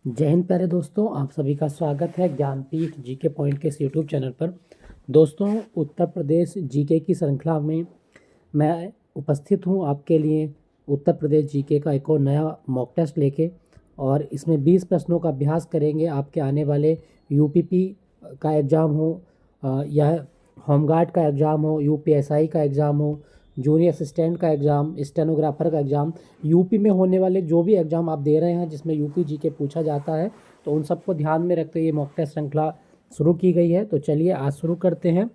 जय हिंद प्यारे दोस्तों, आप सभी का स्वागत है ज्ञानपीठ जीके पॉइंट के इस यूट्यूब चैनल पर। दोस्तों, उत्तर प्रदेश जीके की श्रृंखला में मैं उपस्थित हूं आपके लिए उत्तर प्रदेश जीके का एक और नया मॉक टेस्ट लेके। और इसमें 20 प्रश्नों का अभ्यास करेंगे। आपके आने वाले यूपीपी का एग्ज़ाम हो या होमगार्ड का एग्ज़ाम हो, यूपीएसआई का एग्ज़ाम हो, जूनियर असिस्टेंट का एग्ज़ाम, स्टेनोग्राफर का एग्ज़ाम, यूपी में होने वाले जो भी एग्ज़ाम आप दे रहे हैं जिसमें यूपी जीके पूछा जाता है, तो उन सबको ध्यान में रखते हुए मॉक टेस्ट श्रृंखला शुरू की गई है। तो चलिए आज शुरू करते हैं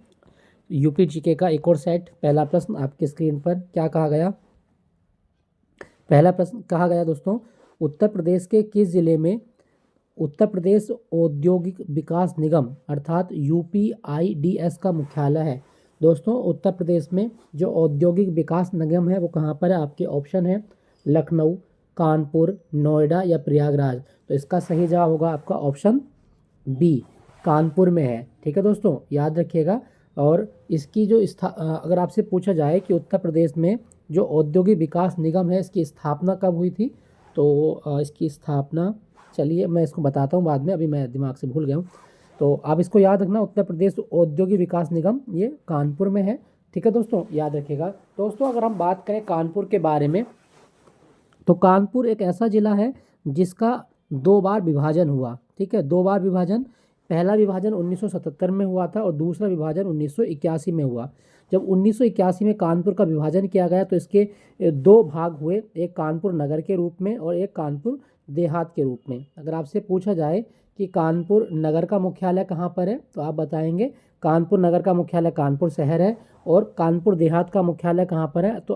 यूपी जीके का एक और सेट। पहला प्रश्न आपकी स्क्रीन पर क्या कहा गया। पहला प्रश्न कहा गया दोस्तों, उत्तर प्रदेश के किस जिले में उत्तर प्रदेश औद्योगिक विकास निगम अर्थात यूपीआईडीएस का मुख्यालय है। दोस्तों, उत्तर प्रदेश में जो औद्योगिक विकास निगम है वो कहाँ पर है। आपके ऑप्शन है लखनऊ, कानपुर, नोएडा या प्रयागराज। तो इसका सही जवाब होगा आपका ऑप्शन बी, कानपुर में है। ठीक है दोस्तों, याद रखिएगा। और इसकी जो अगर आपसे पूछा जाए कि उत्तर प्रदेश में जो औद्योगिक विकास निगम है इसकी स्थापना कब हुई थी, तो इसकी स्थापना, चलिए मैं इसको बताता हूँ बाद में, अभी मैं दिमाग से भूल गया हूँ। तो आप इसको याद रखना, उत्तर प्रदेश औद्योगिक विकास निगम ये कानपुर में है। ठीक है दोस्तों, याद रखिएगा। दोस्तों, अगर हम बात करें कानपुर के बारे में, तो कानपुर एक ऐसा ज़िला है जिसका 2 बार विभाजन हुआ। ठीक है, 2 बार विभाजन। पहला विभाजन 1977 में हुआ था और दूसरा विभाजन 1981 में हुआ। जब 1981 में कानपुर का विभाजन किया गया तो इसके 2 भाग हुए, एक कानपुर नगर के रूप में और एक कानपुर देहात के रूप में। अगर आपसे पूछा जाए कि कानपुर नगर का मुख्यालय कहाँ पर है, तो आप बताएंगे कानपुर नगर का मुख्यालय कानपुर शहर है। और कानपुर देहात का मुख्यालय कहाँ पर है, तो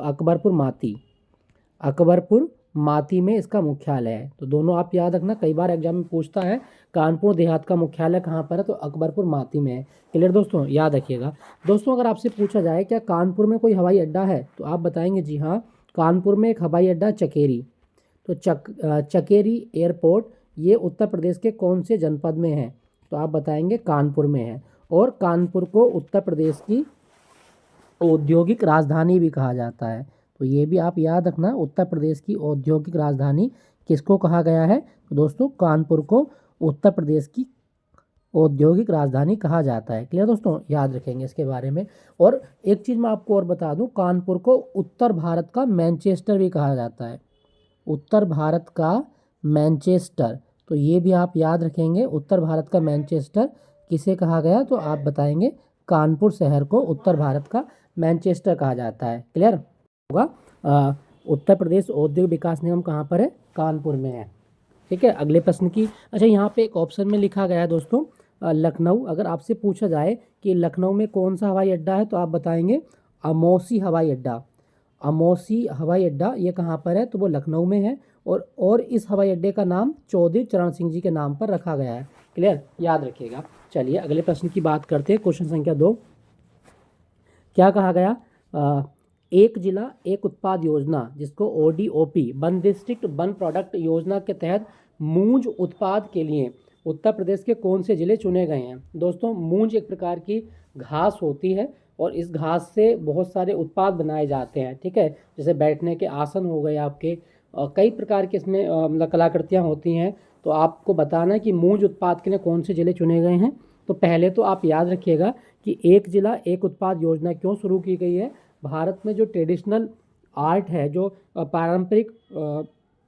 अकबरपुर माती में इसका मुख्यालय है। तो दोनों आप याद रखना, कई बार एग्जाम में पूछता है कानपुर देहात का मुख्यालय कहाँ पर है, तो अकबरपुर माती में है। क्लियर दोस्तों, याद रखिएगा। दोस्तों, अगर आपसे पूछा जाए क्या कानपुर में कोई हवाई अड्डा है, तो आप बताएंगे जी हाँ, कानपुर में एक हवाई अड्डा चकेरी। तो चकेरी एयरपोर्ट ये उत्तर प्रदेश के कौन से जनपद में है, तो आप बताएंगे कानपुर में है। और कानपुर को उत्तर प्रदेश की औद्योगिक राजधानी भी कहा जाता है। तो ये भी आप याद रखना, उत्तर प्रदेश की औद्योगिक राजधानी किसको कहा गया है, तो दोस्तों कानपुर को उत्तर प्रदेश की औद्योगिक राजधानी कहा जाता है। क्लियर दोस्तों, याद रखेंगे इसके बारे में। और एक चीज़ मैं आपको और बता दूं, कानपुर को उत्तर भारत का मैनचेस्टर भी कहा जाता है। उत्तर भारत का मैनचेस्टर, तो ये भी आप याद रखेंगे, उत्तर भारत का मैनचेस्टर किसे कहा गया, तो आप बताएंगे कानपुर शहर को उत्तर भारत का मैनचेस्टर कहा जाता है। क्लियर होगा। उत्तर प्रदेश औद्योगिक विकास निगम कहाँ पर है, कानपुर में है। ठीक है, अगले प्रश्न की, अच्छा यहाँ पे एक ऑप्शन में लिखा गया है दोस्तों लखनऊ। अगर आपसे पूछा जाए कि लखनऊ में कौन सा हवाई अड्डा है, तो आप बताएंगे अमौसी हवाई अड्डा। अमौसी हवाई अड्डा ये कहाँ पर है, तो वो लखनऊ में है। और इस हवाई अड्डे का नाम चौधरी चरण सिंह जी के नाम पर रखा गया है। क्लियर, याद रखिएगा। चलिए अगले प्रश्न की बात करते हैं। क्वेश्चन संख्या 2 क्या कहा गया, एक जिला एक उत्पाद योजना जिसको ODOP, one district one product योजना के तहत मूंज उत्पाद के लिए उत्तर प्रदेश के कौन से जिले चुने गए हैं। दोस्तों, मूंज एक प्रकार की घास होती है और इस घास से बहुत सारे उत्पाद बनाए जाते हैं। ठीक है, जैसे बैठने के आसन हो गए आपके, कई प्रकार के इसमें मतलब कलाकृतियाँ होती हैं। तो आपको बताना है कि मूंज उत्पाद के लिए कौन से जिले चुने गए हैं। तो पहले तो आप याद रखिएगा कि एक जिला एक उत्पाद योजना क्यों शुरू की गई है। भारत में जो ट्रेडिशनल आर्ट है, जो पारंपरिक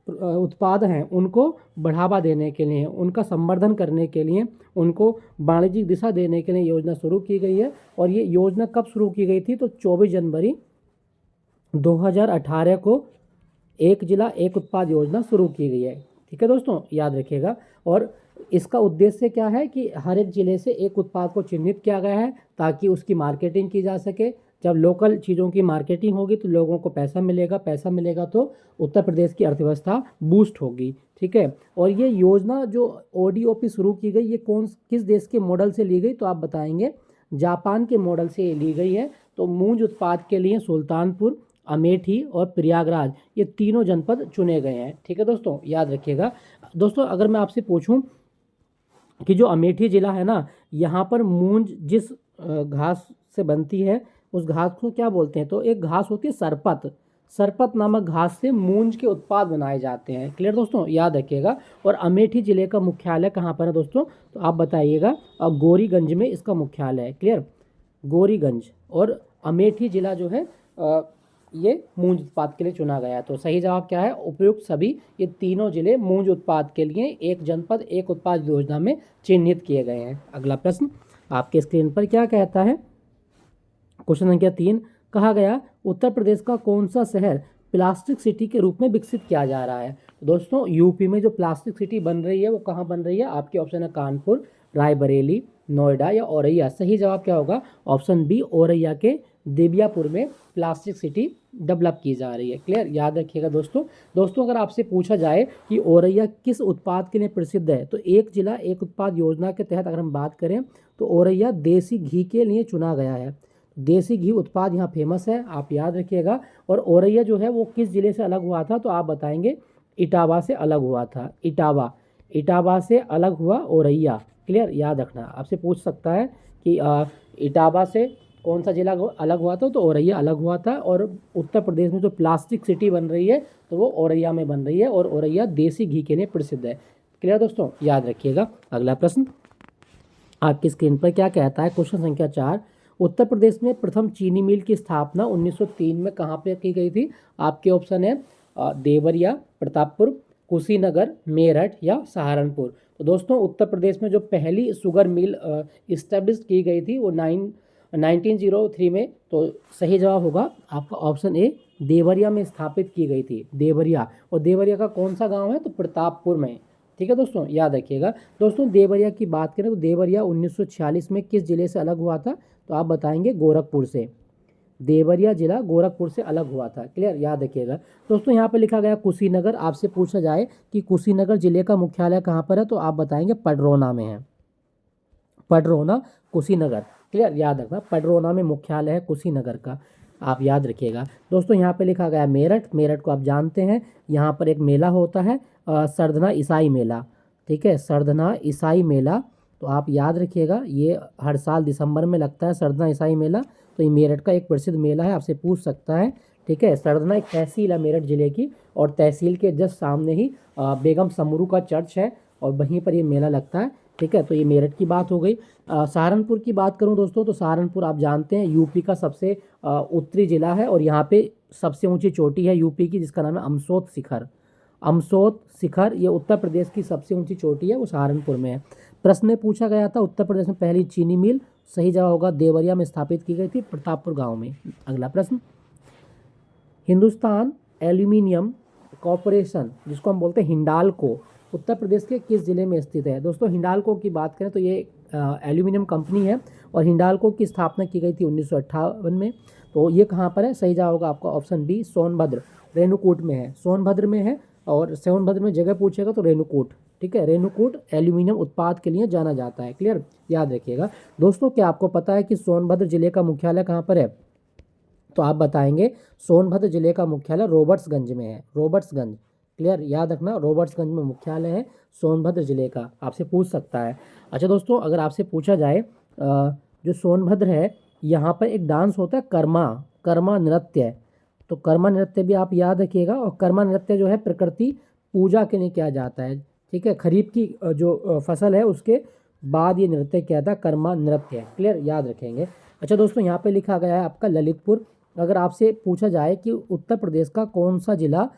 उत्पाद हैं, उनको बढ़ावा देने के लिए, उनका संवर्धन करने के लिए, उनको वाणिज्यिक दिशा देने के लिए योजना शुरू की गई है। और ये योजना कब शुरू की गई थी, तो 24 जनवरी 2018 को एक जिला एक उत्पाद योजना शुरू की गई है। ठीक है दोस्तों, याद रखिएगा। और इसका उद्देश्य क्या है कि हर एक ज़िले से एक उत्पाद को चिन्हित किया गया है ताकि उसकी मार्केटिंग की जा सके। जब लोकल चीज़ों की मार्केटिंग होगी तो लोगों को पैसा मिलेगा, पैसा मिलेगा तो उत्तर प्रदेश की अर्थव्यवस्था बूस्ट होगी। ठीक है, और ये योजना जो ओडीओपी शुरू की गई, ये किस देश के मॉडल से ली गई, तो आप बताएंगे जापान के मॉडल से ली गई है। तो मूंज उत्पाद के लिए सुल्तानपुर, अमेठी और प्रयागराज ये तीनों जनपद चुने गए हैं। ठीक है दोस्तों, याद रखिएगा। दोस्तों, अगर मैं आपसे पूछूं कि जो अमेठी ज़िला है ना, यहाँ पर मूंज जिस घास से बनती है उस घास को क्या बोलते हैं, तो एक घास होती है सरपत। सरपत नामक घास से मूंज के उत्पाद बनाए जाते हैं। क्लियर दोस्तों, याद रखिएगा। और अमेठी जिले का मुख्यालय कहाँ पर है दोस्तों, तो आप बताइएगा। गोरीगंज में इसका मुख्यालय है। क्लियर, गोरीगंज। और अमेठी जिला जो है ये मूंज उत्पाद के लिए चुना गया है। तो सही जवाब क्या है, उपयुक्त सभी ये तीनों जिले मूंज उत्पाद के लिए एक जनपद एक उत्पाद योजना में चिन्हित किए गए हैं। अगला प्रश्न आपके स्क्रीन पर क्या कहता है, क्वेश्चन संख्या 3 कहा गया उत्तर प्रदेश का कौन सा शहर प्लास्टिक सिटी के रूप में विकसित किया जा रहा है। दोस्तों यूपी में जो प्लास्टिक सिटी बन रही है वो कहाँ बन रही है, आपके ऑप्शन है कानपुर, रायबरेली, नोएडा या औरैया। सही जवाब क्या होगा, ऑप्शन बी औरैया के देबियापुर में प्लास्टिक सिटी डेवलप की जा रही है। क्लियर, याद रखिएगा दोस्तों। दोस्तों अगर आपसे पूछा जाए कि औरैया किस उत्पाद के लिए प्रसिद्ध है, तो एक जिला एक उत्पाद योजना के तहत अगर हम बात करें तो औरैया देसी घी के लिए चुना गया है। देसी घी उत्पाद यहाँ फेमस है, आप याद रखिएगा। और औरैया जो है वो किस जिले से अलग हुआ था, तो आप बताएंगे इटावा से अलग हुआ था। इटावा से अलग हुआ औरैया। क्लियर, याद रखना। आपसे पूछ सकता है कि इटावा से कौन सा जिला अलग हुआ था, तो औरैया अलग हुआ था। और उत्तर प्रदेश में जो प्लास्टिक सिटी बन रही है तो वो औरैया में बन रही है, और औरैया देसी घी के लिए प्रसिद्ध है। क्लियर दोस्तों, याद रखिएगा। अगला प्रश्न आपकी स्क्रीन पर क्या कहता है, क्वेश्चन संख्या 4 उत्तर प्रदेश में प्रथम चीनी मिल की स्थापना 1903 में कहाँ पे की गई थी। आपके ऑप्शन है देवरिया, प्रतापपुर, कुशीनगर, मेरठ या सहारनपुर। तो दोस्तों उत्तर प्रदेश में जो पहली शुगर मिल इस्टेब्लिश की गई थी वो 1903 में। तो सही जवाब होगा आपका ऑप्शन ए, देवरिया में स्थापित की गई थी। देवरिया, और देवरिया का कौन सा गांव है, तो प्रतापपुर में। ठीक है दोस्तों, याद रखिएगा। दोस्तों देवरिया की बात करें तो देवरिया 1946 में किस जिले से अलग हुआ था, तो आप बताएंगे गोरखपुर से। देवरिया जिला गोरखपुर से अलग हुआ था। क्लियर, याद रखिएगा। दोस्तों यहाँ पे लिखा गया कुशीनगर। आपसे पूछा जाए कि कुशीनगर जिले का मुख्यालय कहाँ पर है, तो आप बताएंगे पडरौना में है। पडरौना, कुशीनगर। क्लियर, याद रखना, पडरौना में मुख्यालय है कुशीनगर का, आप याद रखिएगा। दोस्तों यहाँ पे लिखा गया मेरठ। मेरठ को आप जानते हैं, यहाँ पर एक मेला होता है सरधना ईसाई मेला। ठीक है, सरधना ईसाई मेला, तो आप याद रखिएगा ये हर साल दिसंबर में लगता है सरधना ईसाई मेला। तो ये मेरठ का एक प्रसिद्ध मेला है, आपसे पूछ सकता है। ठीक है, सरधना एक तहसील है मेरठ जिले की, और तहसील के जस्ट सामने ही बेगम समरू का चर्च है, और वहीं पर ये मेला लगता है। ठीक है, तो ये मेरठ की बात हो गई। सहारनपुर की बात करूं दोस्तों, तो सहारनपुर आप जानते हैं यूपी का सबसे उत्तरी जिला है, और यहाँ पे सबसे ऊंची चोटी है यूपी की जिसका नाम है अमसोत शिखर। अमसोत शिखर ये उत्तर प्रदेश की सबसे ऊंची चोटी है, वो सहारनपुर में है। प्रश्न में पूछा गया था उत्तर प्रदेश में पहली चीनी मिल, सही जवाब होगा देवरिया में स्थापित की गई थी, प्रतापपुर गाँव में। अगला प्रश्न, हिंदुस्तान एल्यूमिनियम कॉरपोरेशन जिसको हम बोलते हैं हिंडाल्को, उत्तर प्रदेश के किस जिले में स्थित है। दोस्तों हिंडाल्को की बात करें तो ये एल्यूमिनियम कंपनी है, और हिंडाल्को की स्थापना की गई थी 1958 में। तो ये कहाँ पर है, सही जवाब होगा आपका ऑप्शन बी, सोनभद्र, रेणुकूट में है। सोनभद्र में है, और सोनभद्र में जगह पूछेगा तो रेणुकूट। ठीक है, रेणुकूट एल्यूमिनियम उत्पाद के लिए जाना जाता है। क्लियर, याद रखिएगा। दोस्तों क्या आपको पता है कि सोनभद्र जिले का मुख्यालय कहाँ पर है, तो आप बताएंगे सोनभद्र जिले का मुख्यालय रॉबर्ट्सगंज में है। रॉबर्ट्सगंज। क्लियर, याद रखना, रॉबर्ट्सगंज में मुख्यालय है सोनभद्र जिले का, आपसे पूछ सकता है। अच्छा दोस्तों अगर आपसे पूछा जाए जो सोनभद्र है यहाँ पर एक डांस होता है कर्मा नृत्य, तो कर्मा नृत्य भी आप याद रखिएगा। और कर्मा नृत्य जो है प्रकृति पूजा के लिए किया जाता है। ठीक है, खरीफ की जो फसल है उसके बाद ये नृत्य किया था, कर्मा नृत्य। क्लियर, याद रखेंगे। अच्छा दोस्तों यहाँ पे लिखा गया है आपका ललितपुर। अगर आपसे पूछा जाए कि उत्तर प्रदेश का कौन सा जिला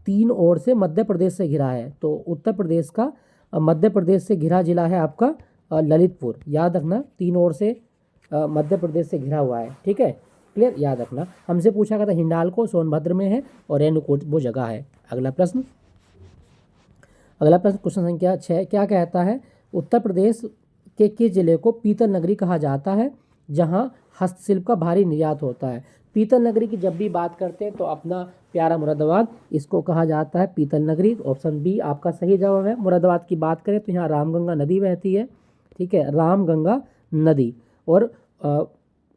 तीन ओर से मध्य प्रदेश से घिरा है, तो उत्तर प्रदेश का मध्य प्रदेश से घिरा जिला है आपका ललितपुर। याद रखना, तीन ओर से मध्य प्रदेश से घिरा हुआ है। ठीक है, क्लियर, याद रखना। हमसे पूछा गया था हिंडाल्को सोनभद्र में है, और रेणुकूट वो जगह है। अगला प्रश्न क्वेश्चन संख्या 6 क्या कहता है, उत्तर प्रदेश के किस जिले को पीतल नगरी कहा जाता है जहां हस्तशिल्प का भारी निर्यात होता है। पीतल नगरी की जब भी बात करते हैं तो अपना प्यारा मुरादाबाद, इसको कहा जाता है पीतल नगरी। ऑप्शन बी आपका सही जवाब है। मुरादाबाद की बात करें तो यहाँ रामगंगा नदी बहती है। ठीक है, रामगंगा नदी। और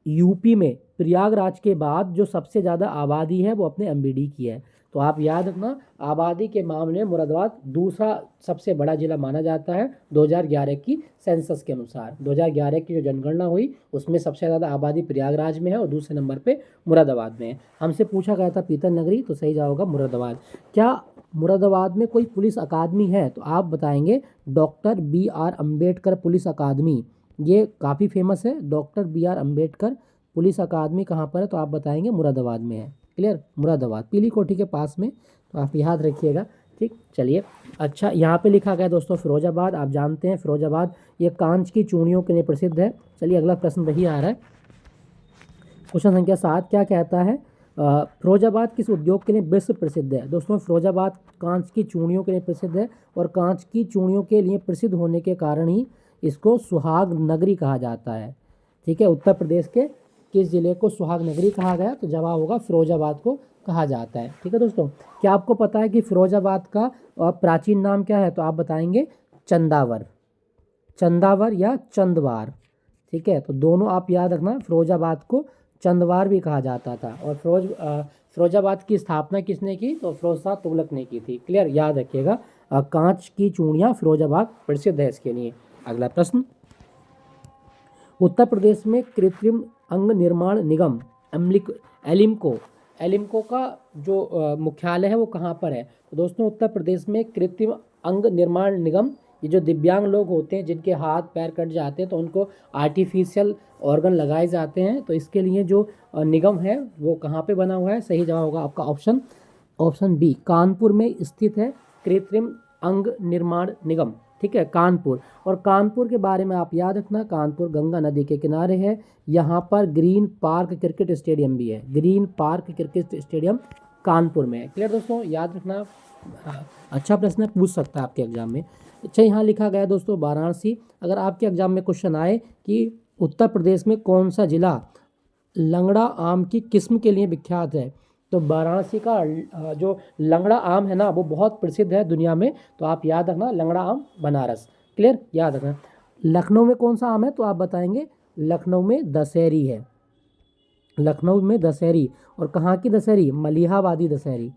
यूपी में प्रयागराज के बाद जो सबसे ज़्यादा आबादी है वो अपने एमबीडी की है। तो तो आप याद रखना, आबादी के मामले में मुरादाबाद दूसरा सबसे बड़ा जिला माना जाता है 2011 की सेंसस के अनुसार। 2011 की जो जनगणना हुई उसमें सबसे ज़्यादा आबादी प्रयागराज में है और दूसरे नंबर पे मुरादाबाद में है। हमसे पूछा गया था पीतल नगरी, तो सही जवाब होगा मुरादाबाद। क्या मुरादाबाद में कोई पुलिस अकादमी है? तो आप बताएंगे डॉक्टर BR अम्बेडकर पुलिस अकादमी, ये काफ़ी फेमस है। डॉक्टर BR अम्बेडकर पुलिस अकादमी कहाँ पर है? तो आप बताएंगे मुरादाबाद में है। क्लियर, मुरादाबाद पीली कोठी के पास में, तो आप याद रखिएगा। ठीक, चलिए। अच्छा, यहाँ पे लिखा गया दोस्तों फिरोजाबाद, आप जानते हैं फिरोजाबाद ये कांच की चूड़ियों के लिए प्रसिद्ध है। चलिए अगला प्रश्न वही आ रहा है, क्वेश्चन संख्या 7 क्या कहता है? फिरोजाबाद किस उद्योग के लिए विश्व प्रसिद्ध है? दोस्तों फिरोजाबाद कांच की चूड़ियों के लिए प्रसिद्ध है, और कांच की चूड़ियों के लिए प्रसिद्ध होने के कारण ही इसको सुहाग नगरी कहा जाता है। ठीक है, उत्तर प्रदेश के किस जिले को सुहाग नगरी कहा गया? तो जवाब होगा फिरोजाबाद को कहा जाता है। ठीक है दोस्तों, क्या आपको पता है कि फिरोजाबाद का प्राचीन नाम क्या है? तो आप बताएंगे चंदावर, चंदावर या चंदवार। ठीक है, तो दोनों आप याद रखना, फिरोजाबाद को चंदवार भी कहा जाता था। और फिरोजाबाद की स्थापना किसने की? तो फिरोज शाह तुगलक ने की थी। क्लियर, याद रखिएगा। कांच की चूड़ियाँ फिरोजाबाद प्रसिद्ध है इसके लिए। अगला प्रश्न, उत्तर प्रदेश में कृत्रिम अंग निर्माण निगम एलिम्को का जो मुख्यालय है वो कहाँ पर है? तो दोस्तों उत्तर प्रदेश में कृत्रिम अंग निर्माण निगम, ये जो दिव्यांग लोग होते हैं जिनके हाथ पैर कट जाते हैं तो उनको आर्टिफिशियल ऑर्गन लगाए जाते हैं, तो इसके लिए जो निगम है वो कहाँ पे बना हुआ है? सही जवाब होगा आपका ऑप्शन बी, कानपुर में स्थित है कृत्रिम अंग निर्माण निगम। ठीक है, कानपुर। और कानपुर के बारे में आप याद रखना, कानपुर गंगा नदी के किनारे है। यहाँ पर ग्रीन पार्क क्रिकेट स्टेडियम भी है, green park cricket stadium Kanpur में है। क्लियर दोस्तों, याद रखना। अच्छा प्रश्न है, पूछ सकता है आपके एग्जाम में। अच्छा, यहाँ लिखा गया दोस्तों वाराणसी। अगर आपके एग्जाम में क्वेश्चन आए कि उत्तर प्रदेश में कौन सा जिला लंगड़ा आम की किस्म के लिए विख्यात है, तो वाराणसी का जो लंगड़ा आम है ना वो बहुत प्रसिद्ध है दुनिया में, तो आप याद रखना लंगड़ा आम बनारस। क्लियर, याद रखना। लखनऊ में कौन सा आम है? तो आप बताएंगे लखनऊ में दशहरी है, लखनऊ में दशहरी। और कहाँ की दशहरी? मलिहाबादी दशहरी।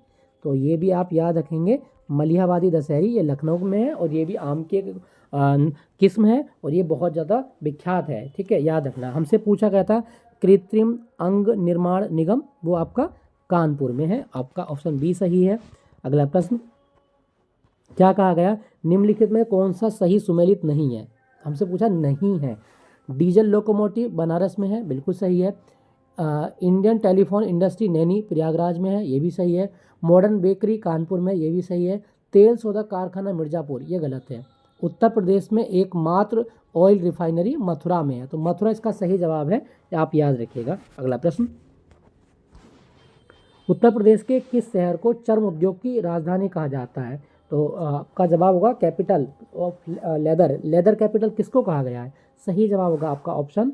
तो ये भी आप याद रखेंगे, मलिहाबादी दशहरी ये लखनऊ में है, और ये भी आम की एक किस्म है, और ये बहुत ज़्यादा विख्यात है। ठीक है, याद रखना। हमसे पूछा गया था कृत्रिम अंग निर्माण निगम, वो आपका कानपुर में है। आपका ऑप्शन बी सही है। अगला प्रश्न, क्या कहा गया? निम्नलिखित में कौन सा सही सुमेलित नहीं है? हमसे पूछा नहीं है। डीजल लोकोमोटिव बनारस में है, बिल्कुल सही है। Indian telephone industry Naini Prayagraj में है, ये भी सही है। मॉडर्न बेकरी कानपुर में, ये भी सही है। तेल सोदा कारखाना मिर्ज़ापुर, ये गलत है। उत्तर प्रदेश में एकमात्र ऑयल रिफाइनरी मथुरा में है, तो मथुरा इसका सही जवाब है, आप याद रखिएगा। अगला प्रश्न, उत्तर प्रदेश के किस शहर को चर्म उद्योग की राजधानी कहा जाता है? तो आपका जवाब होगा कैपिटल ऑफ लेदर कैपिटल किसको कहा गया है? सही जवाब होगा आपका ऑप्शन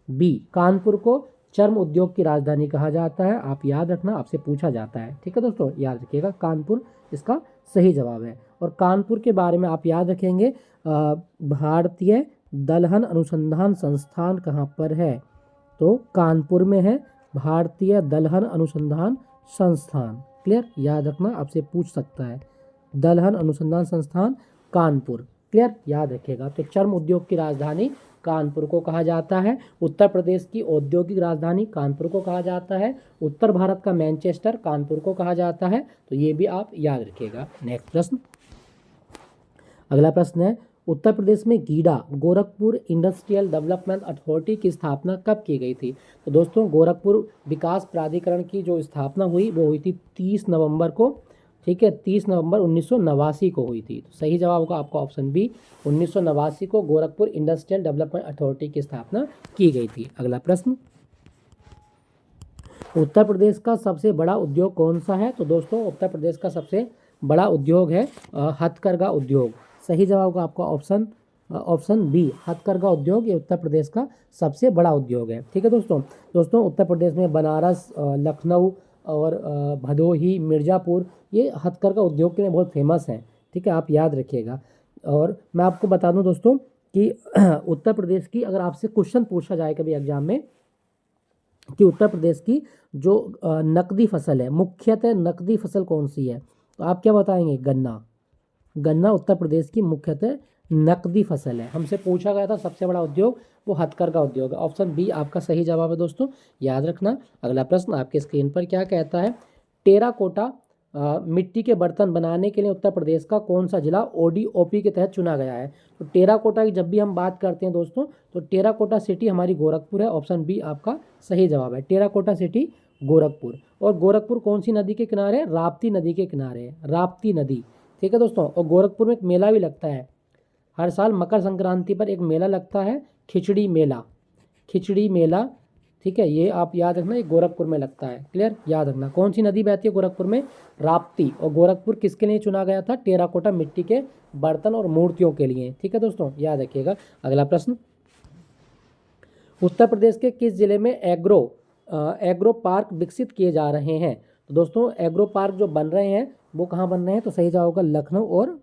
बी, कानपुर को चर्म उद्योग की राजधानी कहा जाता है। आप याद रखना, आपसे पूछा जाता है। ठीक है दोस्तों, याद रखिएगा, कानपुर इसका सही जवाब है। और कानपुर के बारे में आप याद रखेंगे, भारतीय दलहन अनुसंधान संस्थान कहाँ पर है? तो कानपुर में है भारतीय दलहन अनुसंधान संस्थान। क्लियर, याद रखना, आपसे पूछ सकता है। दलहन अनुसंधान संस्थान कानपुर। क्लियर, याद रखिएगा। तो चर्म उद्योग की राजधानी कानपुर को कहा जाता है। उत्तर प्रदेश की औद्योगिक राजधानी कानपुर को कहा जाता है। उत्तर भारत का मैनचेस्टर कानपुर को कहा जाता है, तो ये भी आप याद रखिएगा। नेक्स्ट प्रश्न, अगला प्रश्न है, उत्तर प्रदेश में GIDA Gorakhpur industrial development authority की स्थापना कब की गई थी? तो दोस्तों गोरखपुर विकास प्राधिकरण की जो स्थापना हुई वो हुई थी 30 नवंबर को। ठीक है, 30 नवंबर 1989 को हुई थी। तो सही जवाब होगा आपका ऑप्शन बी, 1989 को गोरखपुर इंडस्ट्रियल डेवलपमेंट अथॉरिटी की स्थापना की गई थी। अगला प्रश्न, उत्तर प्रदेश का सबसे बड़ा उद्योग कौन सा है? तो दोस्तों उत्तर प्रदेश का सबसे बड़ा उद्योग है हथकरघा उद्योग। सही जवाब होगा आपका ऑप्शन बी, हथकरघा उद्योग, ये उत्तर प्रदेश का सबसे बड़ा उद्योग है। ठीक है दोस्तों उत्तर प्रदेश में बनारस, लखनऊ और भदोही, मिर्ज़ापुर, ये हथकरघा उद्योग के लिए बहुत फेमस हैं। ठीक है, आप याद रखिएगा। और मैं आपको बता दूं दोस्तों कि उत्तर प्रदेश की अगर आपसे क्वेश्चन पूछा जाए कभी एग्जाम में कि उत्तर प्रदेश की जो नकदी फसल है, मुख्यतः नकदी फसल कौन सी है? तो आप क्या बताएंगे? गन्ना। गन्ना उत्तर प्रदेश की मुख्यतः नकदी फसल है। हमसे पूछा गया था सबसे बड़ा उद्योग वो हथकरघा उद्योग है। ऑप्शन बी आपका सही जवाब है दोस्तों, याद रखना। अगला प्रश्न आपके स्क्रीन पर क्या कहता है? टेराकोटा मिट्टी के बर्तन बनाने के लिए उत्तर प्रदेश का कौन सा जिला ODOP के तहत चुना गया है? तो टेराकोटा की जब भी हम बात करते हैं दोस्तों, तो टेराकोटा सिटी हमारी गोरखपुर है। ऑप्शन बी आपका सही जवाब है, टेराकोटा सिटी गोरखपुर। और गोरखपुर कौन सी नदी के किनारे है? राप्ती नदी के किनारे है, राप्ती नदी। ठीक है दोस्तों। और गोरखपुर में एक मेला भी लगता है, हर साल मकर संक्रांति पर एक मेला लगता है, खिचड़ी मेला। खिचड़ी मेला, ठीक है, ये आप याद रखना, ये गोरखपुर में लगता है। क्लियर, याद रखना। कौन सी नदी बहती है गोरखपुर में? राप्ती। और गोरखपुर किसके लिए चुना गया था? टेराकोटा मिट्टी के बर्तन और मूर्तियों के लिए। ठीक है दोस्तों, याद रखिएगा। अगला प्रश्न, उत्तर प्रदेश के किस जिले में एग्रो पार्क विकसित किए जा रहे हैं? तो दोस्तों एग्रो पार्क जो बन रहे हैं वो कहाँ बन रहे हैं? तो सही जवाब होगा लखनऊ और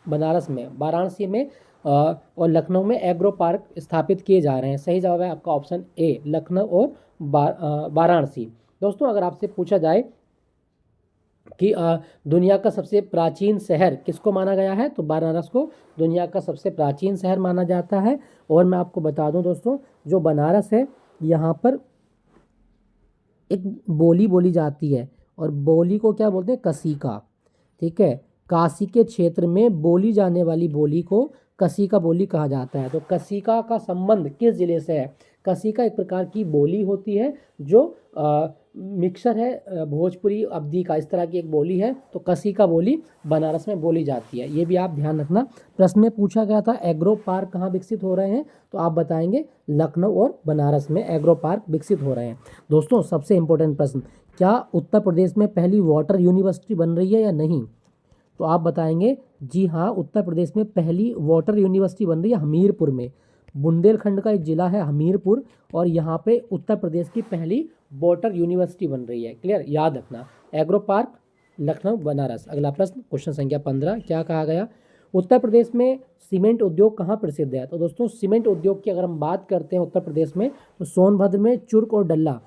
बनारस में, वाराणसी में और लखनऊ में एग्रो पार्क स्थापित किए जा रहे हैं। सही जवाब है आपका ऑप्शन ए, लखनऊ और वाराणसी। दोस्तों अगर आपसे पूछा जाए कि दुनिया का सबसे प्राचीन शहर किसको माना गया है? तो बनारस को दुनिया का सबसे प्राचीन शहर माना जाता है। और मैं आपको बता दूं दोस्तों, जो बनारस है यहाँ पर एक बोली बोली जाती है, और बोली को क्या बोलते हैं? कसीका। ठीक है, काशी के क्षेत्र में बोली जाने वाली बोली को कसीका बोली कहा जाता है। तो कसीका का संबंध किस जिले से है? कसीका एक प्रकार की बोली होती है जो मिक्सर है भोजपुरी अवधी का, इस तरह की एक बोली है। तो कसीका बोली बनारस में बोली जाती है, ये भी आप ध्यान रखना। प्रश्न में पूछा गया था एग्रो पार्क कहाँ विकसित हो रहे हैं? तो आप बताएंगे लखनऊ और बनारस में एग्रो पार्क विकसित हो रहे हैं। दोस्तों सबसे इंपॉर्टेंट प्रश्न, क्या उत्तर प्रदेश में पहली वाटर यूनिवर्सिटी बन रही है या नहीं? तो आप बताएंगे जी हाँ, उत्तर प्रदेश में पहली वाटर यूनिवर्सिटी बन रही है हमीरपुर में। बुंदेलखंड का एक जिला है हमीरपुर, और यहाँ पे उत्तर प्रदेश की पहली वाटर यूनिवर्सिटी बन रही है। क्लियर, याद रखना। Agro park Lucknow Banaras. अगला प्रश्न, क्वेश्चन संख्या 15, क्या कहा गया? उत्तर प्रदेश में सीमेंट उद्योग कहाँ प्रसिद्ध है? तो दोस्तों सीमेंट उद्योग की अगर हम बात करते हैं उत्तर प्रदेश में, तो सोनभद्र में चुर्क और डल्ला।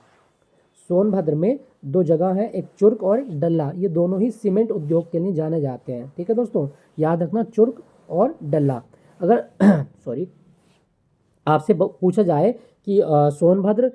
सोनभद्र में दो जगह है, एक चुर्क और डल्ला, ये दोनों ही सीमेंट उद्योग के लिए जाने जाते हैं। ठीक है दोस्तों, याद रखना चुर्क और डल्ला। अगर सॉरी, आपसे पूछा जाए कि सोनभद्र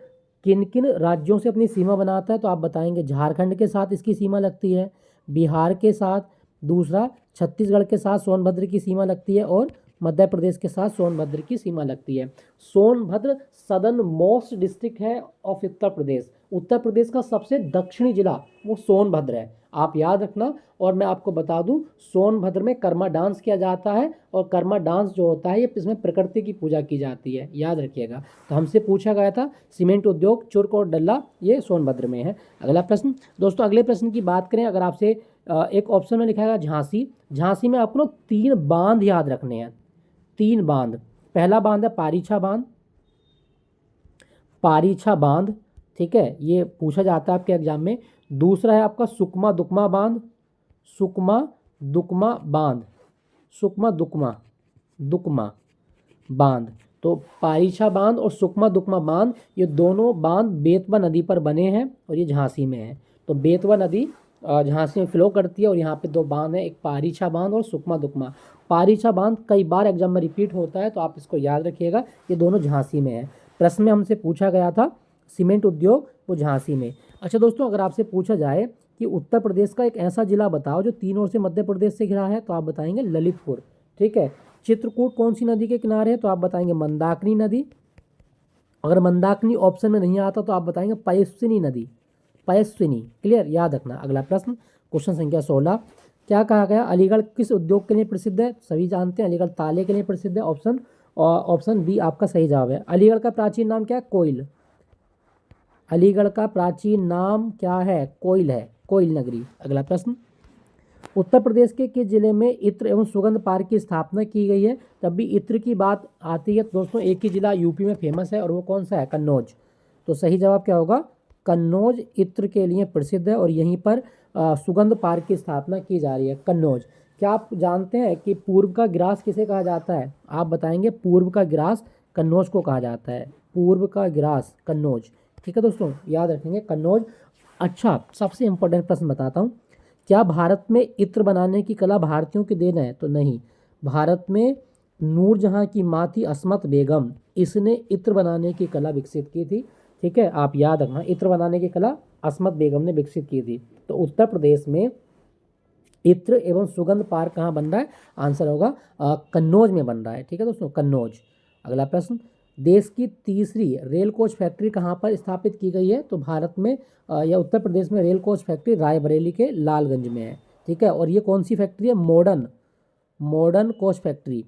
किन किन राज्यों से अपनी सीमा बनाता है, तो आप बताएंगे झारखंड के साथ इसकी सीमा लगती है, बिहार के साथ, दूसरा छत्तीसगढ़ के साथ सोनभद्र की सीमा लगती है, और मध्य प्रदेश के साथ सोनभद्र की सीमा लगती है। सोनभद्र सदर्न मोस्ट डिस्ट्रिक्ट है ऑफ उत्तर प्रदेश। उत्तर प्रदेश का सबसे दक्षिणी जिला वो सोनभद्र है, आप याद रखना। और मैं आपको बता दूं, सोनभद्र में कर्मा डांस किया जाता है, और कर्मा डांस जो होता है ये इसमें प्रकृति की पूजा की जाती है, याद रखिएगा। तो हमसे पूछा गया था सीमेंट उद्योग चुर्क और डल्ला ये सोनभद्र में है। अगला प्रश्न दोस्तों, अगले प्रश्न की बात करें, अगर आपसे एक ऑप्शन में लिखा है झांसी। झांसी में आपको 3 बांध याद रखने हैं, 3 बांध। पहला बांध है पारीछा बांध, पारीछा बांध, ठीक है, ये पूछा जाता है आपके एग्जाम में। दूसरा है आपका सुकमा दुकमा बांध, सुकमा दुकमा बांध, सुकमा दुकमा दुकमा बांध। तो पारीछा बांध और सुकमा दुकमा बांध, ये दोनों बांध बेतवा नदी पर बने हैं, और ये झांसी में है। तो बेतवा नदी झांसी में फ्लो करती है, और यहाँ पे 2 बांध हैं, एक पारीछा बांध और सुकमा दुकमा। पारीछा बांध कई बार एग्जाम में रिपीट होता है, तो आप इसको याद रखिएगा, ये दोनों झांसी में है। प्रश्न में हमसे पूछा गया था सीमेंट उद्योग वो झांसी में। अच्छा दोस्तों, अगर आपसे पूछा जाए कि उत्तर प्रदेश का एक ऐसा जिला बताओ जो 3 ओर से मध्य प्रदेश से घिरा है, तो आप बताएंगे ललितपुर। ठीक है, चित्रकूट कौन सी नदी के किनारे है? तो आप बताएंगे मंदाकिनी नदी। अगर मंदाकिनी ऑप्शन में नहीं आता तो आप बताएंगे पयस्विनी नदी, पयस्विनी। क्लियर, याद रखना। अगला प्रश्न, क्वेश्चन संख्या 16, क्या कहा गया? अलीगढ़ किस उद्योग के लिए प्रसिद्ध है? सभी जानते हैं अलीगढ़ ताले के लिए प्रसिद्ध है। ऑप्शन बी आपका सही जवाब है। अलीगढ़ का प्राचीन नाम क्या है? कोइल। अलीगढ़ का प्राचीन नाम क्या है? कोइल है, कोइल नगरी। अगला प्रश्न, उत्तर प्रदेश के किस जिले में इत्र एवं सुगंध पार्क की स्थापना की गई है? जब भी इत्र की बात आती है तो दोस्तों एक ही जिला यूपी में फेमस है, और वो कौन सा है? कन्नौज। तो सही जवाब क्या होगा? कन्नौज इत्र के लिए प्रसिद्ध है, और यहीं पर सुगंध पार्क की स्थापना की जा रही है, कन्नौज। क्या आप जानते हैं कि पूर्व का ग्रास किसे कहा जाता है? आप बताएंगे पूर्व का ग्रास कन्नौज को कहा जाता है, पूर्व का ग्रास कन्नौज। ठीक है दोस्तों, याद रखेंगे कन्नौज। अच्छा, सबसे इंपॉर्टेंट प्रश्न बताता हूँ, क्या भारत में इत्र बनाने की कला भारतीयों की देन है? तो नहीं, भारत में नूरजहां की माँ थी अस्मत बेगम, इसने इत्र बनाने की कला विकसित की थी। ठीक है, आप याद रखना, इत्र बनाने की कला अस्मत बेगम ने विकसित की थी। तो उत्तर प्रदेश में इत्र एवं सुगंध पार्क कहाँ बन रहा है? आंसर होगा कन्नौज में बन रहा है। ठीक है दोस्तों, कन्नौज। अगला प्रश्न, देश की तीसरी रेल कोच फैक्ट्री कहाँ पर स्थापित की गई है? तो भारत में या उत्तर प्रदेश में रेल कोच फैक्ट्री रायबरेली के लालगंज में है। ठीक है, और ये कौन सी फैक्ट्री है? Modern modern coach factory.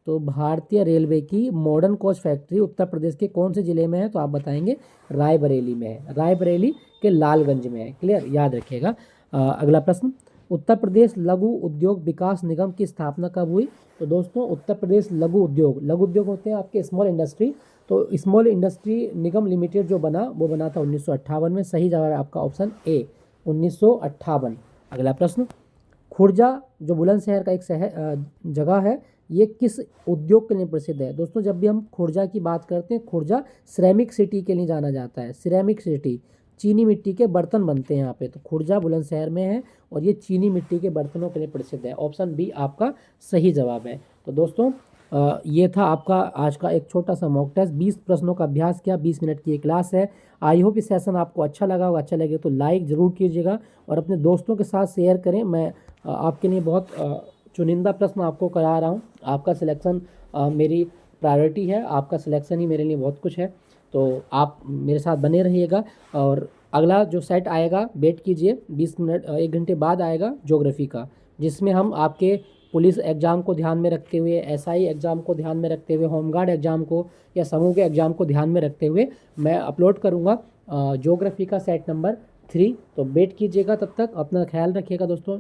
तो भारतीय रेलवे की modern coach factory Uttar Pradesh के कौन से जिले में है? तो आप बताएंगे रायबरेली में है, रायबरेली के लालगंज में है। क्लियर, याद रखिएगा। अगला प्रश्न, उत्तर प्रदेश लघु उद्योग विकास निगम की स्थापना कब हुई? तो दोस्तों, उत्तर प्रदेश लघु उद्योग होते हैं आपके स्मॉल इंडस्ट्री, तो स्मॉल इंडस्ट्री निगम लिमिटेड जो बना वो बना था 1958 में। सही जवाब है आपका ऑप्शन ए, 1958। अगला प्रश्न, खुर्जा जो बुलंदशहर का एक जगह है, ये किस उद्योग के लिए प्रसिद्ध है? दोस्तों, जब भी हम खुर्जा की बात करते हैं, खुर्जा सिरेमिक सिटी के लिए जाना जाता है। सिरेमिक सिटी, चीनी मिट्टी के बर्तन बनते हैं यहाँ पे, तो खुर्जा बुलंदशहर में है और ये चीनी मिट्टी के बर्तनों के लिए प्रसिद्ध है। ऑप्शन बी आपका सही जवाब है। तो दोस्तों, ये था आपका आज का एक छोटा सा मॉक टेस्ट, 20 प्रश्नों का अभ्यास किया, 20 मिनट की ये क्लास है। आई होप इस सेशन आपको अच्छा लगा होगा। अच्छा लगे तो लाइक ज़रूर कीजिएगा और अपने दोस्तों के साथ शेयर करें। मैं आपके लिए बहुत चुनिंदा प्रश्न आपको करा रहा हूँ। आपका सिलेक्शन मेरी प्रायोरिटी है, आपका सिलेक्शन ही मेरे लिए बहुत कुछ है। तो आप मेरे साथ बने रहिएगा और अगला जो सेट आएगा वेट कीजिए, 20 मिनट 1 घंटे बाद आएगा ज्योग्राफी का, जिसमें हम आपके पुलिस एग्ज़ाम को ध्यान में रखते हुए, एसआई एग्ज़ाम को ध्यान में रखते हुए, होमगार्ड एग्ज़ाम को या समूह के एग्ज़ाम को ध्यान में रखते हुए मैं अपलोड करूँगा ज्योग्राफी का सेट नंबर 3। तो वेट कीजिएगा, तब तक अपना ख्याल रखिएगा दोस्तों।